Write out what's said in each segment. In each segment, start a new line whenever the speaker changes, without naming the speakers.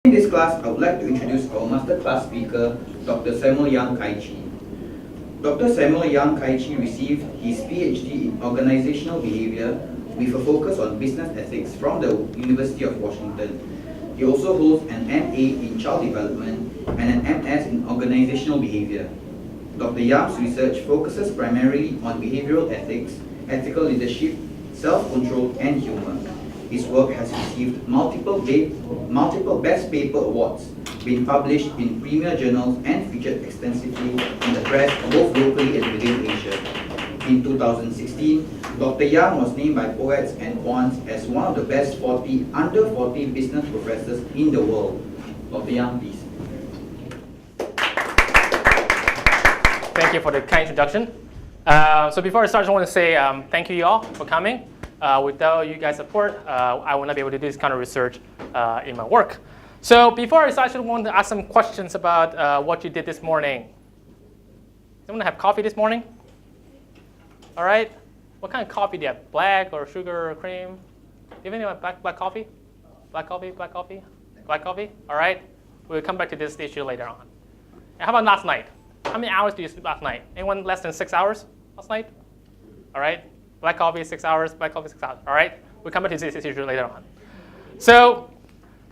In this class, I would like to introduce our master class speaker, Dr. Samuel Yam Kai-Chi. Dr. Samuel Yam Kai-Chi received his PhD in Organizational Behavior with a focus on business ethics from the University of Washington. He also holds an MA in Child Development and an MS in Organizational Behavior. Dr. Yam's research focuses primarily on behavioral ethics, ethical leadership, self-control, and humor. His work has received multiple Best Paper Awards, been published in premier journals, and featured extensively in the press both locally and within Asia. In 2016, Dr. Yam was named by Poets and Quants as one of the best 40 under 40 business professors in the world. Dr. Yam, please.
Thank you for the kind introduction. So before I start, I just want to say thank you all for coming. Without you guys' support, I would not be able to do this kind of research in my work. So before I start, I just want to ask some questions about what you did this morning. Someone have coffee this morning? All right. What kind of coffee do you have? Black or sugar or cream? Do you have any black coffee? Black coffee, black coffee, black coffee? All right. We'll come back to this issue later on. And how about last night? How many hours did you sleep last night? Anyone less than 6 hours last night? All right. Black coffee, 6 hours. Black coffee, 6 hours. All right. We'll come back to this issue later on. So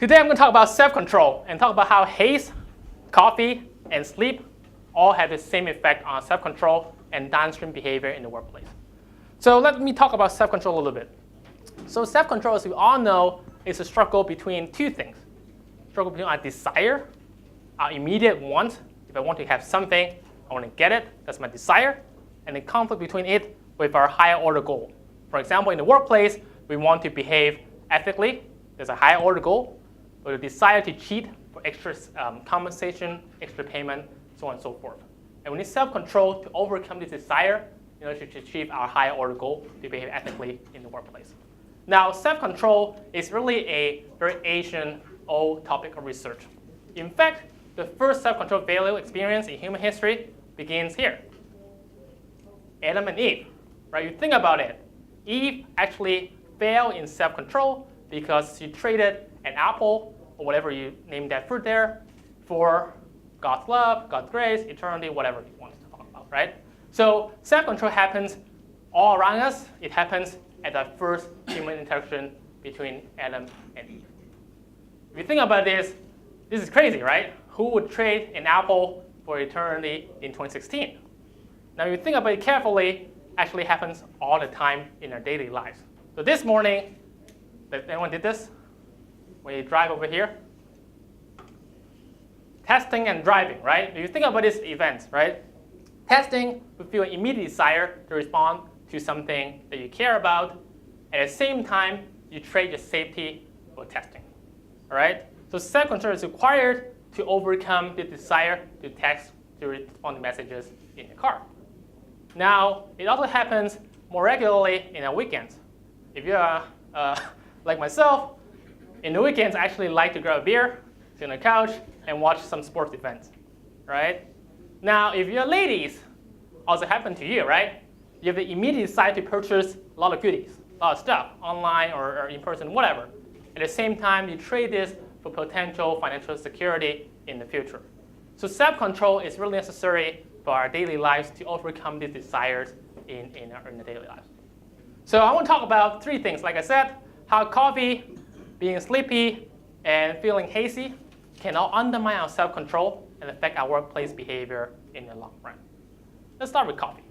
today I'm going to talk about self-control and talk about how haste, coffee, and sleep all have the same effect on self-control and downstream behavior in the workplace. So let me talk about self-control a little bit. So self-control, as we all know, is a struggle between two things. Struggle between our desire, our immediate want. If I want to have something, I want to get it. That's my desire. And the conflict between it with our higher order goal. For example, in the workplace, we want to behave ethically. There's a higher order goal. But the desire to cheat for extra compensation, extra payment, so on and so forth. And we need self-control to overcome this desire in order to achieve our higher order goal to behave ethically in the workplace. Now, self-control is really a very ancient old topic of research. In fact, the first self-control value experience in human history begins here. Adam and Eve, right? You think about it. Eve actually failed in self-control because she traded an apple, or whatever you name that fruit there, for God's love, God's grace, eternity, whatever you want to talk about, right? So self-control happens all around us. It happens at the first human interaction between Adam and Eve. If you think about this is crazy, right? Who would trade an apple for eternity in 2016? Now, if you think about it carefully, actually happens all the time in our daily lives. So this morning, anyone did this? When you drive over here? Testing and driving, right? If you think about these events, right? Testing, we feel an immediate desire to respond to something that you care about. At the same time, you trade your safety for testing, all right? So self-control is required to overcome the desire to text, to respond to messages in the car. Now, it also happens more regularly in our weekends. If you're like myself, in the weekends, I actually like to grab a beer, sit on the couch, and watch some sports events, right? Now, if you're ladies, also happen to you, right? You have the immediate desire to purchase a lot of goodies, a lot of stuff, online or in person, whatever. At the same time, you trade this for potential financial security in the future. So self-control is really necessary for our daily lives to overcome these desires in the daily lives. So I want to talk about three things. Like I said, how coffee, being sleepy, and feeling hazy can all undermine our self-control and affect our workplace behavior in the long run. Let's start with coffee.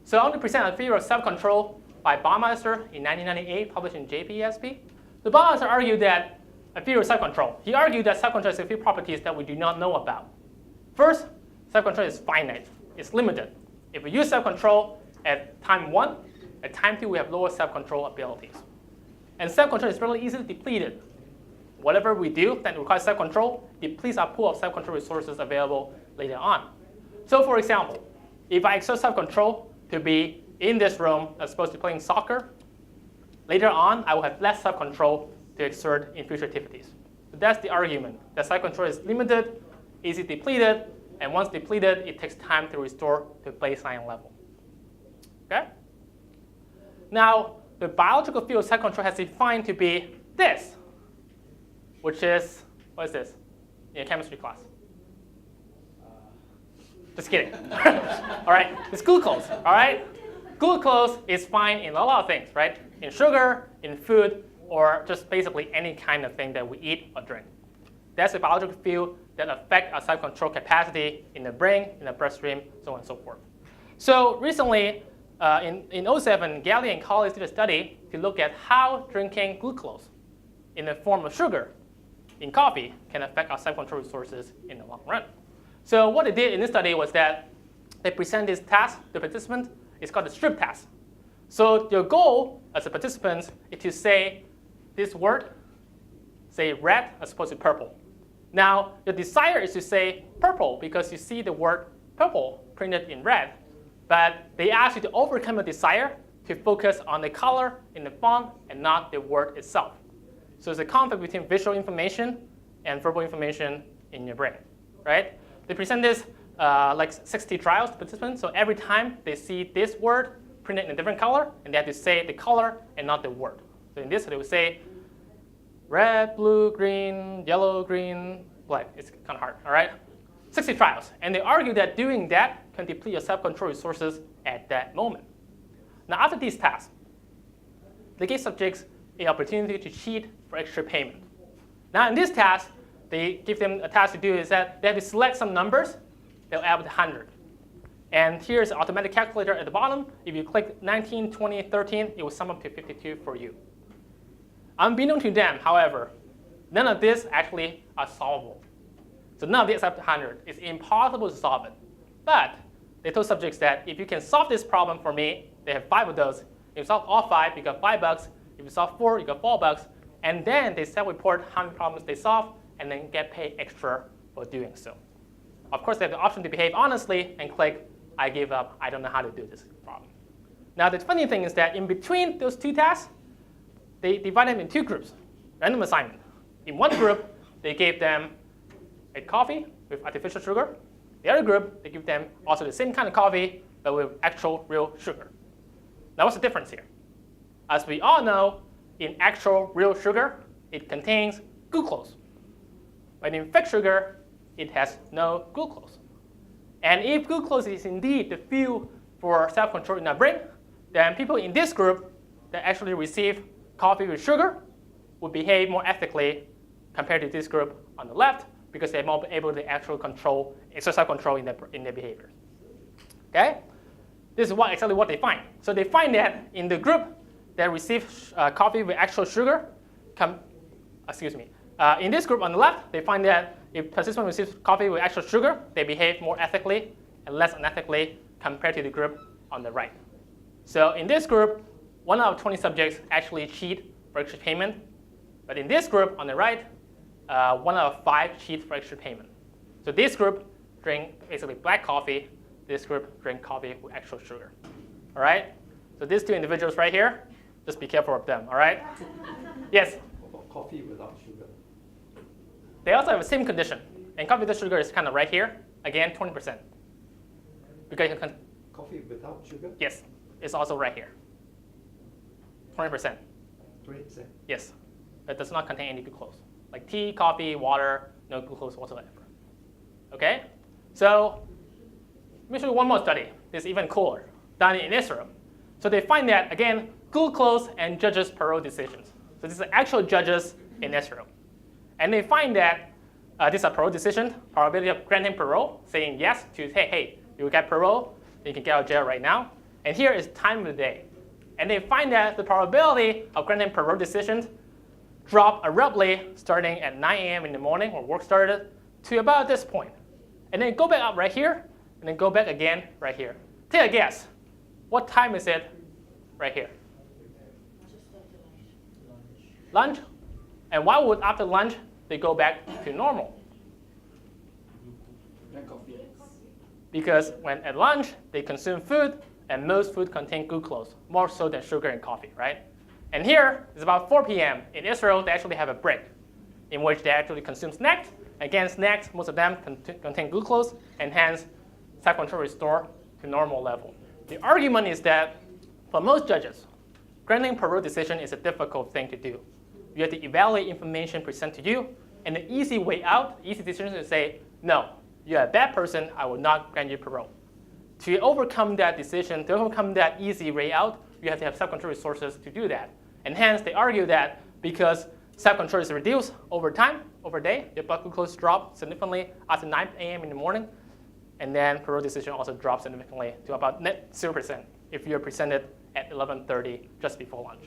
So I want to present a theory of self-control by Baumeister in 1998, published in JPSP. The Baumeister argued that a theory of self-control. He argued that self-control has a few properties that we do not know about. First, self-control is finite. It's limited. If we use self-control at time 1, at time 2, we have lower self-control abilities. And self-control is really easily depleted. Whatever we do that requires self-control depletes our pool of self-control resources available later on. So for example, if I exert self-control to be in this room as opposed to playing soccer, later on I will have less self-control to exert in future activities. So that's the argument, that self-control is limited, easily depleted, and once depleted, it takes time to restore to baseline level. Okay? Now, the biological field of self-control has defined to be this, which is, what is this in a chemistry class? Just kidding. All right, it's glucose. All right, glucose is found in a lot of things, right? In sugar, in food, or just basically any kind of thing that we eat or drink. That's a biological field that affects our self-control capacity in the brain, in the bloodstream, so on and so forth. So recently, in 2007, Galli and colleagues did a study to look at how drinking glucose in the form of sugar in coffee can affect our self-control resources in the long run. So what they did in this study was that they present this task to participants. It's called the strip task. So your goal as a participant is to say this word, say red as opposed to purple. Now, the desire is to say purple because you see the word purple printed in red, but they ask you to overcome the desire to focus on the color in the font and not the word itself. So there's a conflict between visual information and verbal information in your brain, right? They present this like 60 trials to participants. So every time they see this word printed in a different color, and they have to say the color and not the word. So in this, they would say red, blue, green, yellow, green, black. It's kind of hard, all right? 60 trials. And they argue that doing that can deplete your self-control resources at that moment. Now, after these tasks, they gave subjects an opportunity to cheat for extra payment. Now, in this task, they give them a task to do is that they have to select some numbers that will add up to 100. And here's an automatic calculator at the bottom. If you click 19, 20, 13, it will sum up to 52 for you. Unbeknown to them, however, none of this actually are solvable. So none of this up to 100. It's impossible to solve it. But they told subjects that if you can solve this problem for me, they have 5 of those. If you solve all 5, you got $5. If you solve 4, you got $4. And then they self-report how many problems they solve and then get paid extra for doing so. Of course, they have the option to behave honestly and click, I give up, I don't know how to do this problem. Now, the funny thing is that in between those 2 tasks, they divide them in 2 groups, random assignment. In one group, they gave them a coffee with artificial sugar. The other group, they give them also the same kind of coffee, but with actual real sugar. Now, what's the difference here? As we all know, in actual real sugar, it contains glucose. But in fake sugar, it has no glucose. And if glucose is indeed the fuel for self-control in our brain, then people in this group that actually receive coffee with sugar would behave more ethically compared to this group on the left because they're more able to actually exercise control in their behavior. Okay? This is exactly what they find. So they find that in the group that receive coffee with actual sugar, in this group on the left, they find that if participants receive coffee with actual sugar, they behave more ethically and less unethically compared to the group on the right. So in this group, 1 out of 20 subjects actually cheat for extra payment. But in this group on the right, 1 out of 5 cheat for extra payment. So this group drink basically black coffee. This group drink coffee with actual sugar. All right? So these 2 individuals right here, just be careful of them. All right? Yes?
What about coffee without sugar?
They also have the same condition. And coffee with sugar is kind of right here. Again, 20%. Because you can
Coffee without sugar?
yes, it's also right here. 20%.
20%.
Yes. It does not contain any glucose. Like tea, coffee, water, no glucose whatsoever. Okay? So let me show you one more study. This is even cooler. Done in Israel. So they find that, again, glucose and judges' parole decisions. So these are actual judges in Israel. And they find that these are parole decisions, probability of granting parole, saying yes to, hey, you will get parole, you can get out of jail right now. And here is time of the day. And they find that the probability of granting parole decisions drop abruptly starting at 9 a.m. in the morning when work started to about this point. And then go back up right here, and then go back again right here. Take a guess. What time is it right here? Lunch. And why would after lunch they go back to normal? Because when at lunch they consume food, and most food contain glucose, more so than sugar and coffee, right? And here it's about 4 p.m. In Israel, they actually have a break in which they actually consume snacks. Again, snacks, most of them contain glucose, and hence self-control restore to normal level. The argument is that for most judges, granting parole decision is a difficult thing to do. you have to evaluate information presented to you, and the easy way out, easy decision is to say, no, you're a bad person, I will not grant you parole. To overcome that decision, to overcome that easy way out, you have to have self-control resources to do that. And hence, they argue that because self-control is reduced over time, over day, your blood glucose drops significantly after 9 a.m. in the morning, and then parole decision also drops significantly to about net 0% if you're presented at 11:30 just before lunch.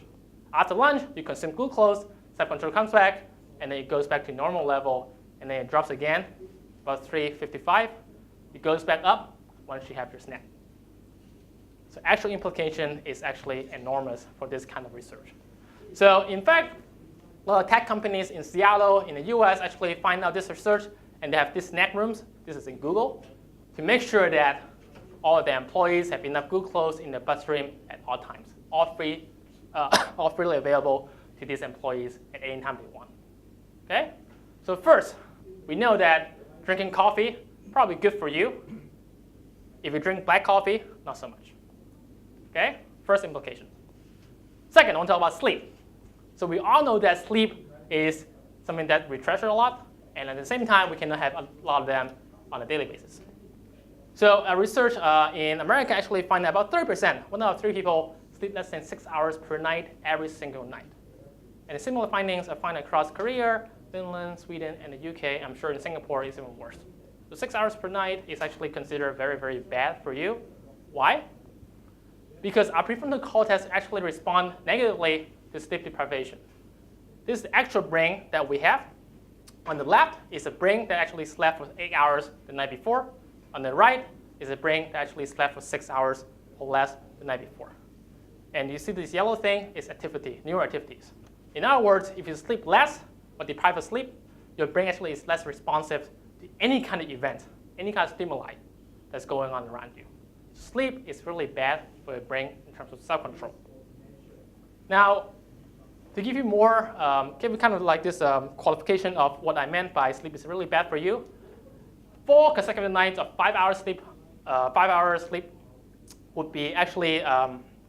After lunch, you consume glucose, self-control comes back, and then it goes back to normal level, and then it drops again, about 3:55. It goes back up once you have your snack. So actual implication is actually enormous for this kind of research. So in fact, a lot of tech companies in Seattle, in the US, actually find out this research, and they have these snack rooms, this is in Google, to make sure that all of the employees have enough glucose in their bloodstream at all times, all freely available to these employees at any time they want. Okay? So first, we know that drinking coffee, probably good for you. If you drink black coffee, not so much. Okay? First implication. Second, I want to talk about sleep. So we all know that sleep is something that we treasure a lot, and at the same time, we cannot have a lot of them on a daily basis. So research in America actually find that about 30%, 1 out of 3 people sleep less than 6 hours per night every single night. And similar findings are found across Korea, Finland, Sweden, and the UK. I'm sure in Singapore it's even worse. So 6 hours per night is actually considered very, very bad for you. Why? Because our prefrontal cortex actually respond negatively to sleep deprivation. This is the actual brain that we have. On the left is a brain that actually slept for 8 hours the night before. On the right is a brain that actually slept for 6 hours or less the night before. And you see this yellow thing is activity, neural activities. In other words, if you sleep less or deprive of sleep, your brain actually is less responsive to any kind of event, any kind of stimuli that's going on around you. Sleep is really bad for your brain in terms of self-control. Now, to give you more, give you kind of like this qualification of what I meant by sleep is really bad for you. 4 consecutive nights of 5 hours sleep, 5 hours sleep would be actually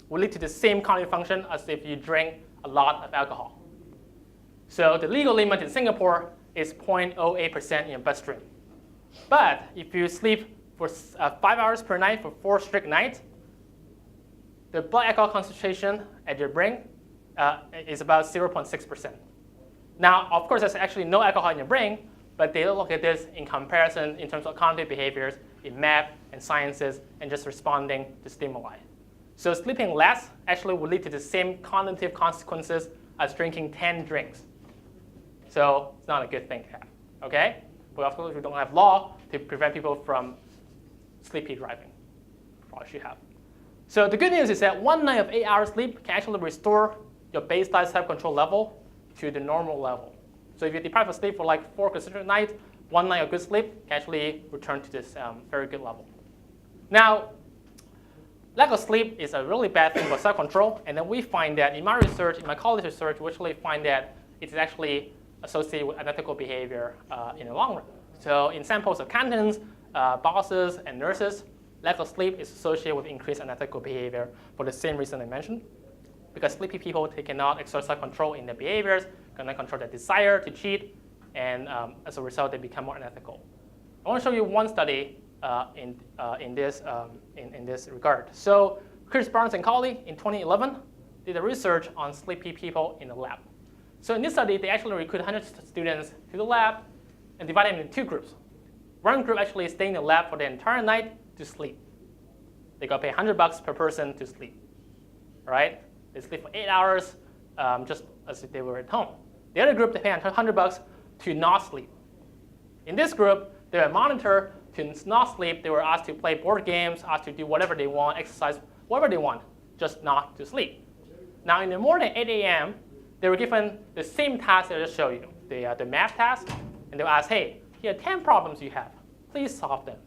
would lead to the same cognitive function as if you drink a lot of alcohol. So the legal limit in Singapore is 0.08% in your bloodstream. But if you sleep for 5 hours per night for 4 strict nights, the blood alcohol concentration at your brain is about 0.6%. Now, of course, there's actually no alcohol in your brain, but they look at this in comparison in terms of cognitive behaviors in math and sciences and just responding to stimuli. So sleeping less actually will lead to the same cognitive consequences as drinking 10 drinks. So it's not a good thing to have, okay? But of course, we don't have law to prevent people from sleepy driving. Probably should have. So the good news is that 1 night of 8 hours sleep can actually restore your baseline self-control level to the normal level. So if you're deprived of sleep for like 4 consecutive nights, 1 night of good sleep can actually return to this very good level. Now, lack of sleep is a really bad thing for self-control, and then we find that in my research, in my college research, we actually find that it's actually associated with unethical behavior in the long run. So in samples of accountants, bosses, and nurses, lack of sleep is associated with increased unethical behavior for the same reason I mentioned. Because sleepy people, they cannot exert self-control in their behaviors, cannot control their desire to cheat, and as a result, they become more unethical. I want to show you one study in this regard. So Chris Barnes and colleagues in 2011 did a research on sleepy people in the lab. So in this study, they actually recruited 100 students to the lab and divided them into 2 groups. One group actually stayed in the lab for the entire night to sleep. They got paid $100 per person to sleep. All right? They sleep for 8 hours, just as if they were at home. The other group, they pay $100 to not sleep. In this group, they were monitored to not sleep. They were asked to play board games, asked to do whatever they want, exercise, whatever they want, just not to sleep. Now, in the morning, 8 a.m., they were given the same task that I just showed you, the math task, and they were asked, hey, here are 10 problems you have. Please solve them.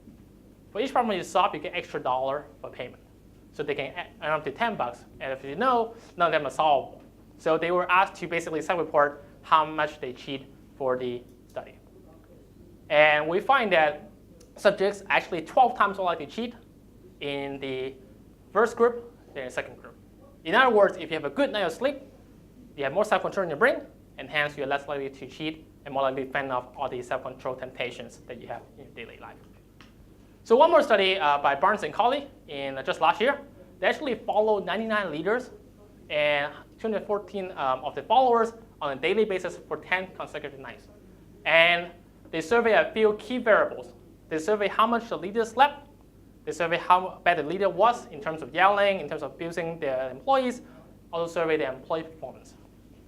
For each problem you solve, you get extra $1 for payment. So they can earn up to $10. And if you know, none of them are solvable. So they were asked to basically self-report how much they cheat for the study. And we find that subjects actually 12 times more likely to cheat in the first group than in the second group. In other words, if you have a good night of sleep, you have more self-control in your brain, and hence you're less likely to cheat and more likely to fend off all these self-control temptations that you have in your daily life. So one more study by Barnes and colleagues in just last year, they actually followed 99 leaders and 214 of the followers on a daily basis for 10 consecutive nights. And they surveyed a few key variables. They surveyed how much the leader slept. They surveyed how bad the leader was in terms of yelling, in terms of abusing their employees, also surveyed their employee performance.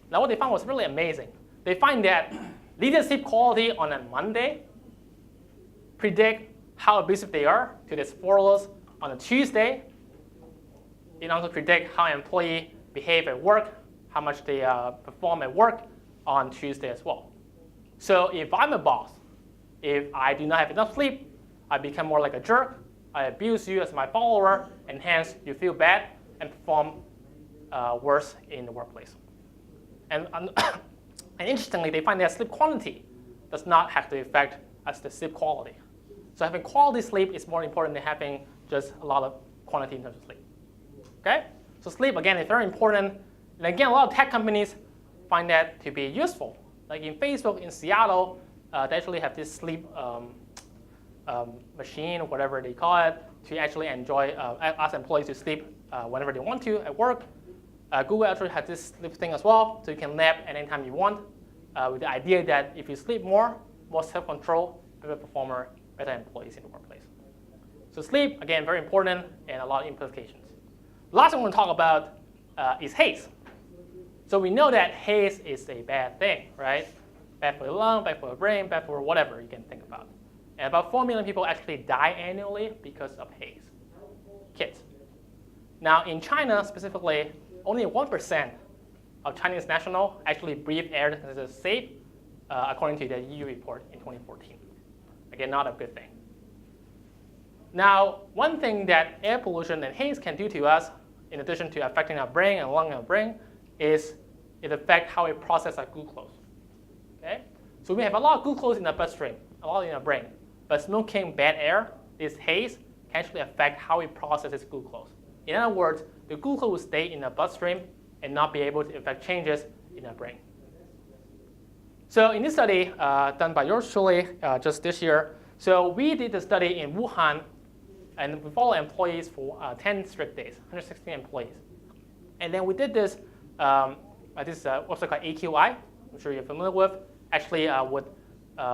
Now what they found was really amazing. They find that leadership quality on a Monday predict how abusive they are to their followers on a Tuesday. It also predict how an employee behave at work, how much they perform at work on Tuesday as well. So if I'm a boss, if I do not have enough sleep, I become more like a jerk, I abuse you as my follower, and hence you feel bad and perform worse in the workplace. And interestingly, they find that sleep quantity does not have the effect as the sleep quality. So having quality sleep is more important than having just a lot of quantity in terms of sleep. Okay? So sleep, again, is very important. And again, a lot of tech companies find that to be useful. Like in Facebook in Seattle, they actually have this sleep machine or whatever they call it to actually enjoy, ask employees to sleep whenever they want to at work. Google actually has this sleep thing as well, so you can nap at any time you want, with the idea that if you sleep more self-control, better performer, better employees in the workplace. So sleep, again, very important and a lot of implications. Last thing I want to talk about is haze. So we know that haze is a bad thing, right? Bad for the lung, bad for the brain, bad for whatever you can think about. And about 4 million people actually die annually because of haze. Kids. Now in China specifically, only 1% of Chinese nationals actually breathe air that is safe, according to the EU report in 2014. Again, not a good thing. Now, one thing that air pollution and haze can do to us, in addition to affecting our brain and lung and our brain, is it affects how we process our glucose. Okay? So we have a lot of glucose in our bloodstream, a lot in our brain, but smoking bad air, this haze, can actually affect how we process this glucose. In other words, the glucose will stay in our bloodstream and not be able to affect changes in our brain. So in this study done by yours truly just this year, so we did a study in Wuhan, and we followed employees for 10 strict days, 116 employees. And then we did this, this website called AQI, I'm sure you're familiar with, actually would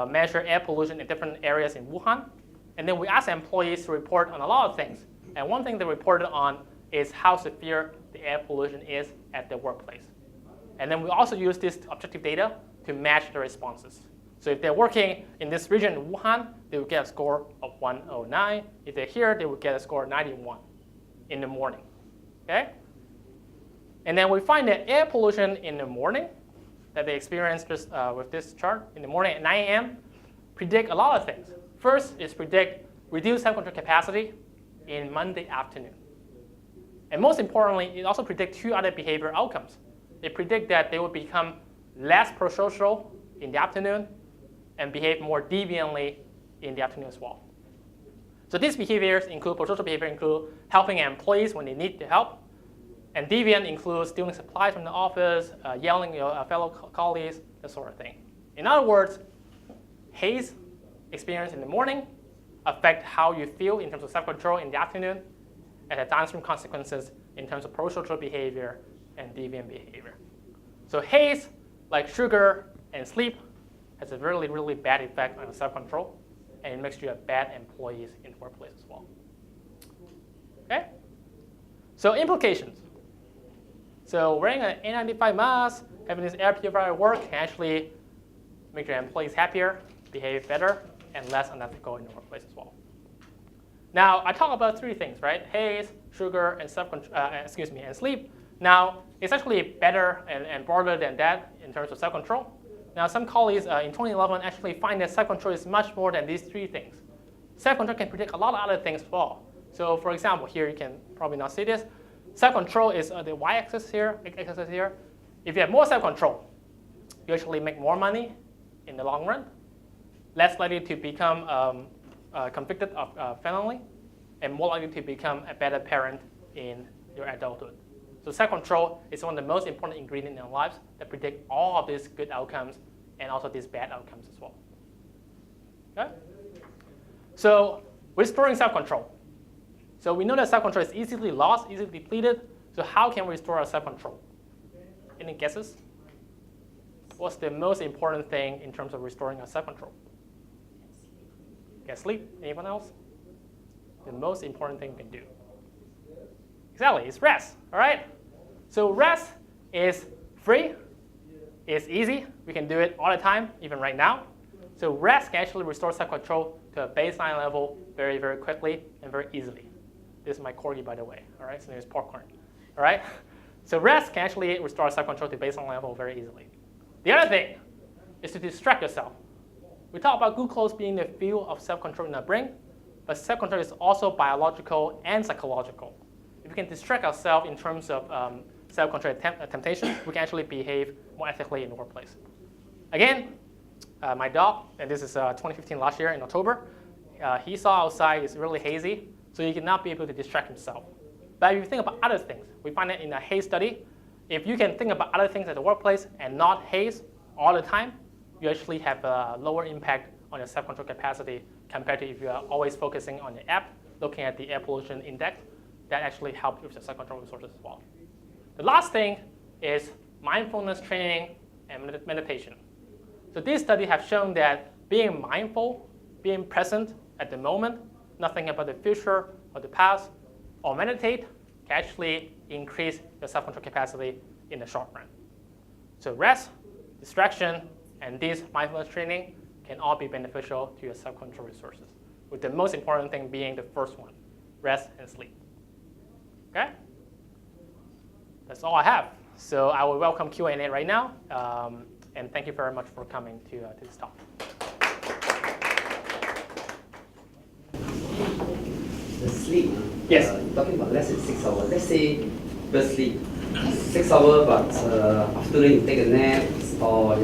measure air pollution in different areas in Wuhan. And then we asked employees to report on a lot of things. And one thing they reported on is how severe the air pollution is at their workplace. And then we also use this objective data to match the responses. So if they're working in this region in Wuhan, they will get a score of 109. If they're here, they will get a score of 91 in the morning. Okay? And then we find that air pollution in the morning that they experience just with this chart in the morning at 9 a.m. predict a lot of things. First is predict reduced self-control capacity in Monday afternoon. And most importantly, it also predicts 2 other behavior outcomes. They predict that they will become less pro-social in the afternoon and behave more deviantly in the afternoon as well. So these behaviors include, pro-social behavior include helping employees when they need the help, and deviant includes stealing supplies from the office, yelling at your fellow colleagues, that sort of thing. In other words, haze experience in the morning affect how you feel in terms of self-control in the afternoon, and the downstream consequences in terms of pro-social behavior and deviant behavior. So haze, like sugar and sleep, has a really, really bad effect on self-control, and it makes you a bad employee in the workplace as well. Okay? So implications. So wearing an N95 mask, having this air purifier at work can actually make your employees happier, behave better, and less unethical in the workplace as well. Now, I talk about 3 things, right? Haze, sugar, and and sleep. Now, it's actually better and broader than that in terms of self-control. Now, some colleagues in 2011 actually find that self-control is much more than these 3 things. Self-control can predict a lot of other things as well. So, for example, here you can probably not see this. Self-control is the y-axis here, x-axis here. If you have more self-control, you actually make more money in the long run, less likely to become convicted of felony, and more likely to become a better parent in your adulthood. So self-control is one of the most important ingredients in our lives that predict all of these good outcomes and also these bad outcomes as well. Okay? So restoring self-control. So we know that self-control is easily lost, easily depleted. So how can we restore our self-control? Any guesses? What's the most important thing in terms of restoring our self-control? Get sleep. Anyone else? The most important thing you can do. Exactly, it's rest, all right? So rest is free, it's easy, we can do it all the time, even right now. So rest can actually restore self-control to a baseline level very, very quickly and very easily. This is my corgi, by the way, all right? His name is Popcorn, all right? So rest can actually restore self-control to baseline level very easily. The other thing is to distract yourself. We talk about glucose being the fuel of self-control in our brain, but self-control is also biological and psychological. If we can distract ourselves in terms of self-control temptations, we can actually behave more ethically in the workplace. Again, my dog, and this is 2015 last year in October, he saw outside it's really hazy, so he cannot be able to distract himself. But if you think about other things, we find that in a haze study, if you can think about other things at the workplace and not haze all the time, you actually have a lower impact on your self-control capacity compared to if you are always focusing on the app, looking at the air pollution index. That actually helps with your self-control resources as well. The last thing is mindfulness training and meditation. So these studies have shown that being mindful, being present at the moment, nothing about the future or the past, or meditate can actually increase your self-control capacity in the short run. So rest, distraction, and this mindfulness training can all be beneficial to your self-control resources, with the most important thing being the first one, rest and sleep. Okay? That's all I have. So I will welcome Q&A right now, and thank you very much for coming to this talk.
The sleep.
Yes.
Talking about less than 6 hours. Let's say the sleep 6 hours, but afternoon you take a nap, or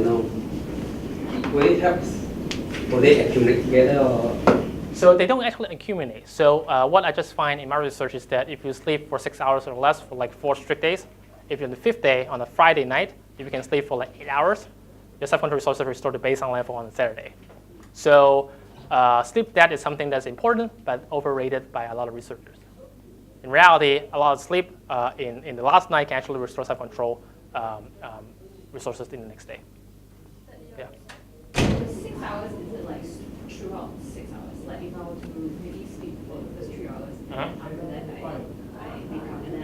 will it help? Will they accumulate together, or?
So they don't actually accumulate. So what I just find in my research is that if you sleep for 6 hours or less for like 4 strict days, if you're on the 5th day on a Friday night, if you can sleep for like 8 hours, your self-control resources restore to baseline level on Saturday. So sleep debt is something that's important, but overrated by a lot of researchers. In reality, a lot of sleep in the last night can actually restore self-control resources in the next day. Yeah.
6 hours, is it like throughout 6 hours? Like if I were to maybe sleep for the first 3 hours, and then after that I wake up, and then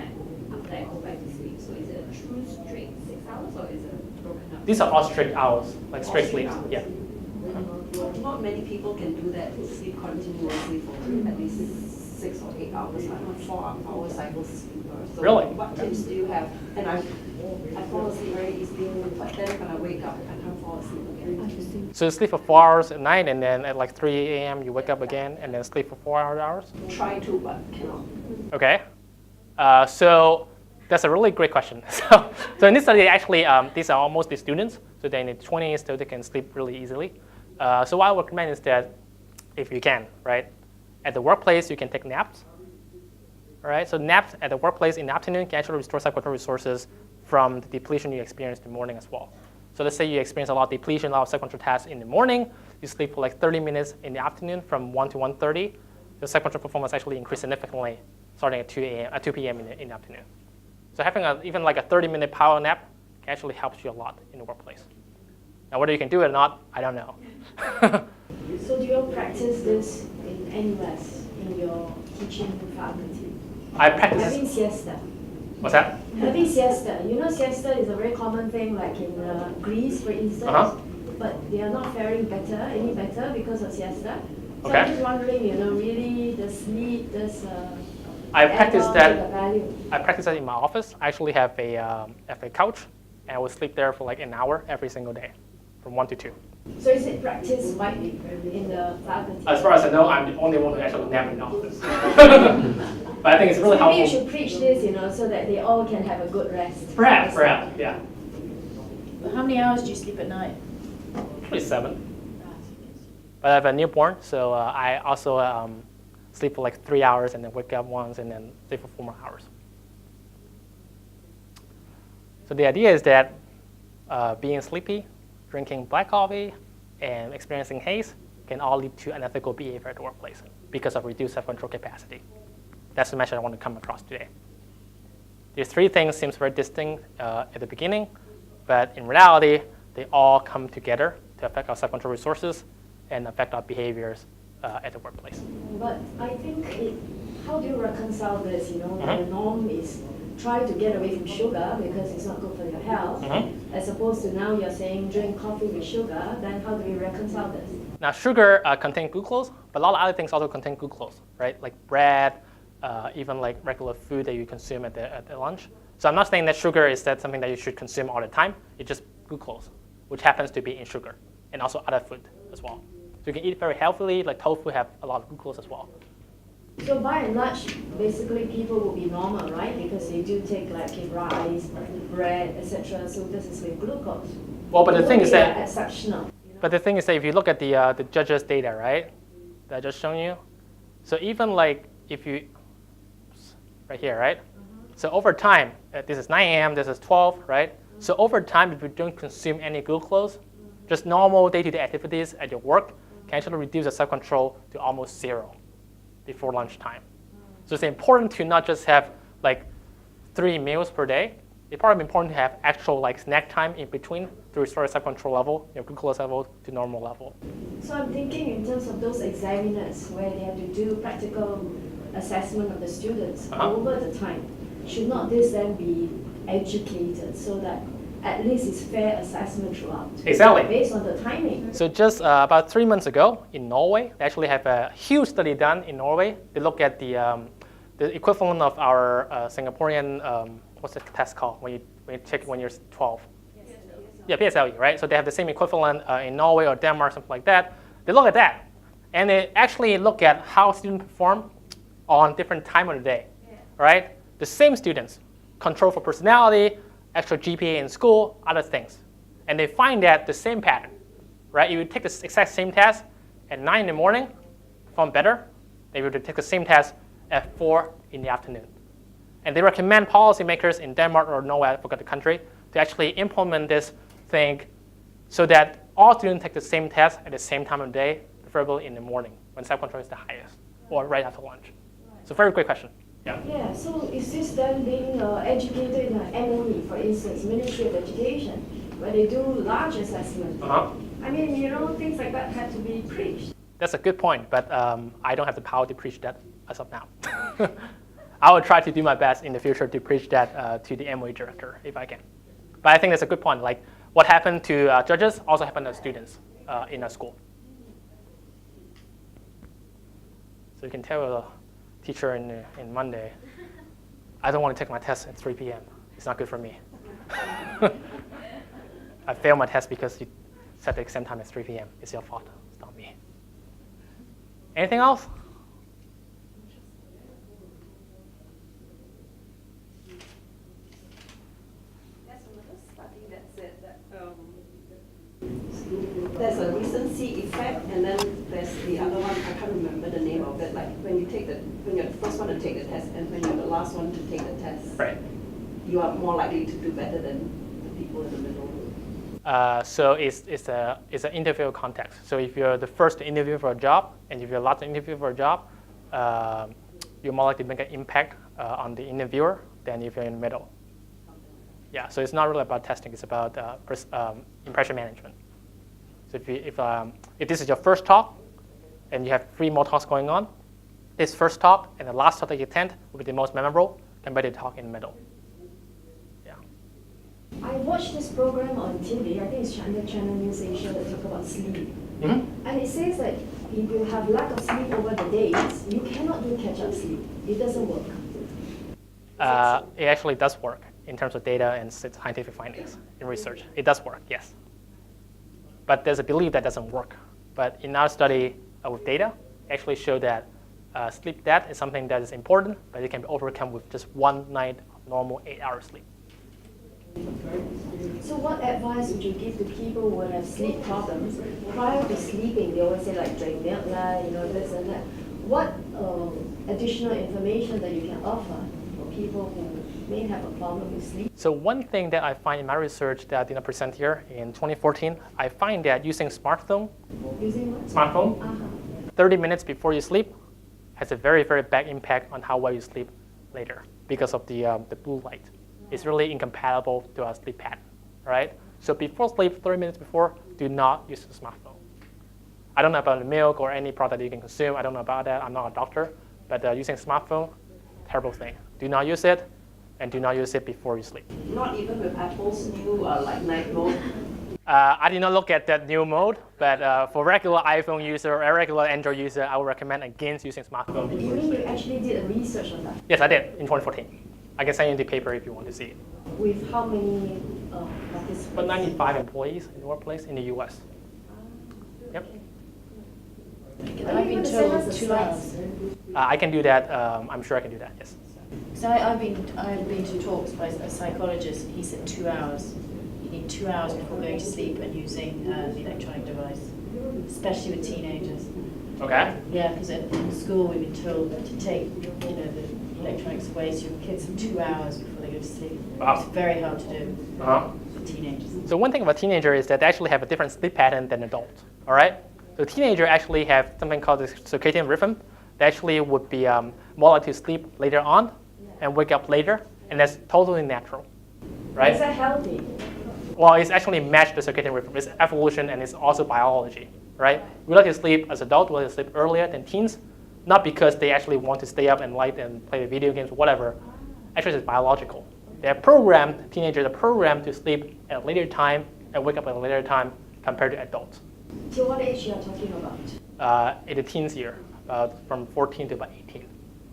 after that I go back to sleep. So is it a true straight 6 hours, or is it broken up?
These are all strict hours, like straight sleep. Yeah.
Not many people can do that, sleep continuously for at least 6 or 8 hours. I'm a 4-hour cycle sleeper. So
Really?
what tips do you have? And I fall asleep very easily, but then when I wake up, I can't fall asleep again.
So you sleep for 4 hours at night, and then at like 3 a.m. you wake up again, and then sleep for 4 hours?
Try to, but cannot.
Okay. So that's a really great question. So in this study, actually, these are all mostly students. So they're in the 20s, so they can sleep really easily. So what I would recommend is that if you can, right, at the workplace, you can take naps. All right, so naps at the workplace in the afternoon can actually restore self-control resources from the depletion you experience in the morning as well. So let's say you experience a lot of depletion, a lot of self-control tasks in the morning. You sleep for like 30 minutes in the afternoon from 1 to 1:30. Your self-control performance actually increased significantly starting at 2 p.m. in the afternoon. So having even like a 30-minute power nap can actually help you a lot in the workplace. Now, whether you can do it or not, I don't know.
So do you practice this in NUS, in your teaching faculty?
I practice.
Having siesta.
What's that?
Having siesta. You know, siesta is a very common thing, like in Greece, for instance. But they are not faring any better because of siesta. So
Okay.
I'm just wondering, really the sleep, does
I practice
add on
that.
to the value?
I practice that in my office. I actually have a couch, and I will sleep there for like an hour every single day, from 1 to 2.
So is it practiced widely in the faculty?
As far as I know, I'm the only one who actually nap in the office. But I think it's really
Maybe you
helpful.
should preach this, so that they all can have a good rest.
Perhaps, yeah.
How many hours do you sleep at night?
Probably 7. But I have a newborn, so I also sleep for like 3 hours and then wake up once and then sleep for 4 more hours. So the idea is that being sleepy, drinking black coffee, and experiencing haze can all lead to unethical behavior at the workplace because of reduced self-control capacity. That's the message I want to come across today. These three things seem very distinct at the beginning, but in reality, they all come together to affect our self-control resources and affect our behaviors at the workplace.
But I think, how do you reconcile this? You know,
Mm-hmm.
the norm is try to get away from sugar because it's not good for your health,
Mm-hmm.
as opposed to now you're saying drink coffee with sugar. Then how do we reconcile this?
Now, sugar contains glucose, but a lot of other things also contain glucose, right? Like bread, even like regular food that you consume at the lunch. So I'm not saying that sugar is something that you should consume all the time. It's just glucose, which happens to be in sugar, and also other food as well. So you can eat very healthily, like tofu have a lot of glucose as well.
So by and large, basically people will be normal, right? Because they do take like rice, bread, etc. So this is with glucose.
Well, but the
It
thing
will
is
be,
that,
exceptional.
but the thing is that if you look at the judges' data, right, that I just shown you, so even like if you, right here, right? So over time, this is 9 a.m., this is 12, right? So over time, if you don't consume any glucose, just normal day-to-day activities at your work can actually reduce the self-control to almost zero before lunchtime. So it's important to not just have like 3 meals per day. It's probably important to have actual like snack time in between to restore self-control level, your glucose level to normal level.
So I'm thinking in terms of those examiners where they have to do practical assessment of the students over the time. Should not this then be educated so that at least it's fair assessment throughout?
Exactly.
Based on the timing.
So just about 3 months ago in Norway, they actually have a huge study done in Norway. They look at the equivalent of our Singaporean, what's the test called when you take it when you're 12? Yeah, PSLE, right? So they have the same equivalent in Norway or Denmark, something like that. They look at that, and they actually look at how students perform on different time of the day, right? The same students, control for personality, extra GPA in school, other things. And they find that the same pattern, right? If you take the exact same test at 9 in the morning, perform better than if you take the same test at 4 in the afternoon. And they recommend policymakers in Denmark or Norway, I forgot the country, to actually implement this thing so that all students take the same test at the same time of day, preferably in the morning when self-control is the highest, or right after lunch. So very great question. Yeah.
Yeah, so is this then being educated in MOE, for instance, Ministry of Education, where they do large assessment? I mean, you know, things like that have to be preached.
That's a good point, but I don't have the power to preach that as of now. I will try to do my best in the future to preach that to the MOE director if I can. But I think that's a good point. Like what happened to judges also happened to students in a school. So you can tell a teacher in Monday, I don't want to take my test at 3 p.m. It's not good for me. I failed my test because you set the exam time at 3 p.m. It's your fault. It's not me. Anything else?
There's another study that said that there's a recency effect, and then there's the other one, I can't remember the name of it, like when you're the first one to take the test and when you're the last one to take the test,
Right.
you are more likely to do better than the people in the middle.
So it's an interview context. So if you're the first to interview for a job, and if you're the last to interview for a job, you're more likely to make an impact on the interviewer than if you're in the middle. Yeah, so it's not really about testing, it's about impression management. So if this is your first talk, and you have 3 more talks going on, this first talk and the last talk that you attend will be the most memorable compared to the talk in the middle. Yeah.
I watched this program on TV, I think it's under Channel News Asia, that talk about sleep.
Mm-hmm.
And it says that if you have lack of sleep over the days, you cannot do catch-up sleep. It doesn't work.
It actually does work in terms of data and scientific findings in research. It does work, yes. But there's a belief that doesn't work. But in our study with data, actually showed that sleep debt is something that is important, but it can be overcome with just 1 night of normal 8-hour sleep.
So what advice would you give to people who have sleep problems? Prior to sleeping, they always say like drink milk, this and that. What additional information that you can offer for people who may have a problem with sleep?
So one thing that I find in my research that I did not present here in 2014, I find that using smartphone,
Using what?
smartphone, 30 minutes before you sleep has a very, very bad impact on how well you sleep later because of the blue light. It's really incompatible to our sleep pattern, right? So before sleep, 30 minutes before, do not use the smartphone. I don't know about the milk or any product that you can consume. I don't know about that. I'm not a doctor. But using smartphone, terrible thing. Do not use it, and do not use it before you sleep.
Not even with Apple's new like night mode.
I did not look at that new mode, but for regular iPhone user or regular Android user, I would recommend against using smartphone.
You mean you actually did a research on that?
Yes, I did in 2014. I can send you the paper if you want to see it.
With how many participants?
But 95 employees in the workplace in the US. Yep.
I've been told 2 hours.
I can do that. I'm sure I can do that, yes.
So I've been to talks by a psychologist. He said 2 hours. You need 2 hours before going to sleep and using the electronic device, especially with teenagers.
Okay.
Yeah, because in school we've been told to take the electronics away, so your kids have 2 hours before they go to sleep.
Wow.
It's very hard to do for teenagers.
So one thing about teenager is that they actually have a different sleep pattern than adults. All right. So teenager actually have something called the circadian rhythm. They actually would be more likely to sleep later on and wake up later, and that's totally natural, right?
Is that healthy?
Well, it's actually matched the circadian rhythm. It's evolution and it's also biology, right? We like to sleep as adults, we like to sleep earlier than teens, not because they actually want to stay up and light and play the video games or whatever. Actually, it's biological. They're programmed, teenagers are programmed to sleep at a later time and wake up at a later time compared to adults.
Till what age you are talking about?
In the teens year, from 14 to about 18.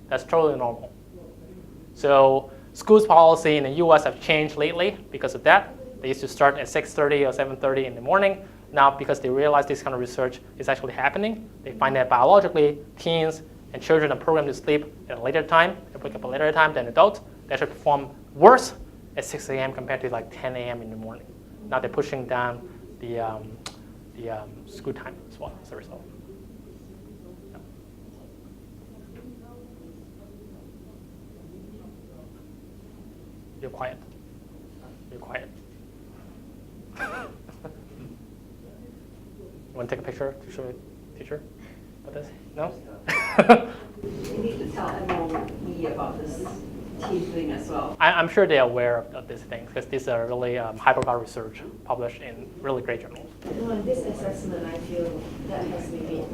That's totally normal. So schools policy in the US have changed lately because of that. They used to start at 6:30 or 7:30 in the morning. Now, because they realize this kind of research is actually happening, they find that biologically, teens and children are programmed to sleep at a later time and wake up at a later time than adults. They should perform worse at 6 a.m. compared to like 10 a.m. in the morning. Now they're pushing down the school time as well as a result. Yeah. You're quiet. You're quiet. You want to take a picture to show the teacher about this? No?
You need to tell MOE about this team thing as well.
I'm sure they're aware of these things because these are really high-profile research published in really great journals.
No, this assessment, I feel that has been made.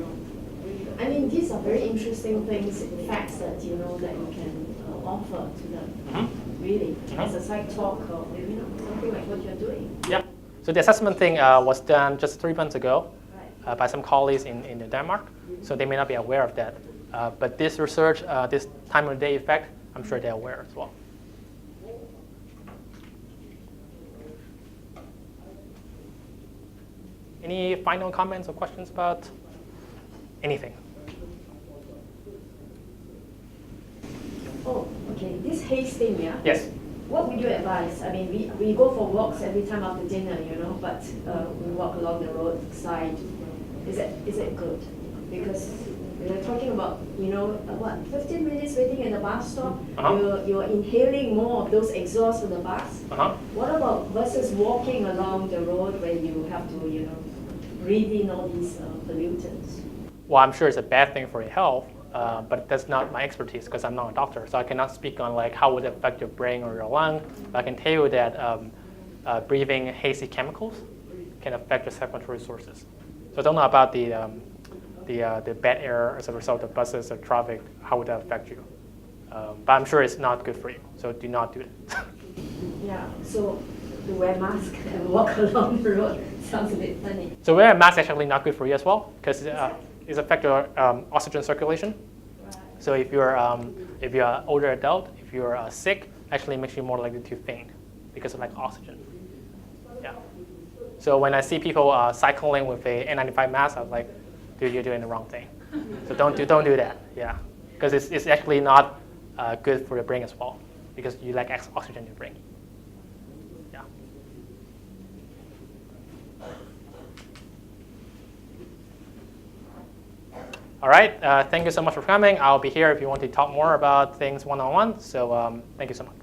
I mean, these are very interesting things, facts that you know that you can offer to them. Really, as a psych talk or something like what you're doing.
Yeah. So the assessment thing was done just 3 months ago by some colleagues in Denmark. So they may not be aware of that. But this research, this time of day effect, I'm sure they're aware as well. Any final comments or questions about anything?
Oh, okay. This haze thing, yeah?
Yes.
What would you advise? I mean, we go for walks every time after dinner, but we walk along the roadside. Is it good? Because we're talking about, 15 minutes waiting in the bus stop. You're inhaling more of those exhausts from the bus. What about versus walking along the road where you have to, breathe in all these pollutants?
Well, I'm sure it's a bad thing for your health, but that's not my expertise because I'm not a doctor. So I cannot speak on how would it affect your brain or your lung. But I can tell you that breathing hazy chemicals can affect your circulatory sources. So I don't know about the bad air as a result of buses or traffic, how would that affect you? But I'm sure it's not good for you, so do not do it.
Yeah, so to wear mask and walk along the road sounds a bit funny.
So wearing a mask is actually not good for you as well, because it affects your oxygen circulation.
Right.
So if you're an older adult, if you're sick, actually makes you more likely to faint because of oxygen. Yeah. So when I see people cycling with a N95 mask, I'm like, dude, you're doing the wrong thing. So don't do that. Yeah, because it's actually not good for your brain as well, because you lack oxygen in your brain. Yeah. All All right, thank you so much for coming. I'll be here if you want to talk more about things one-on-one. So thank you so much.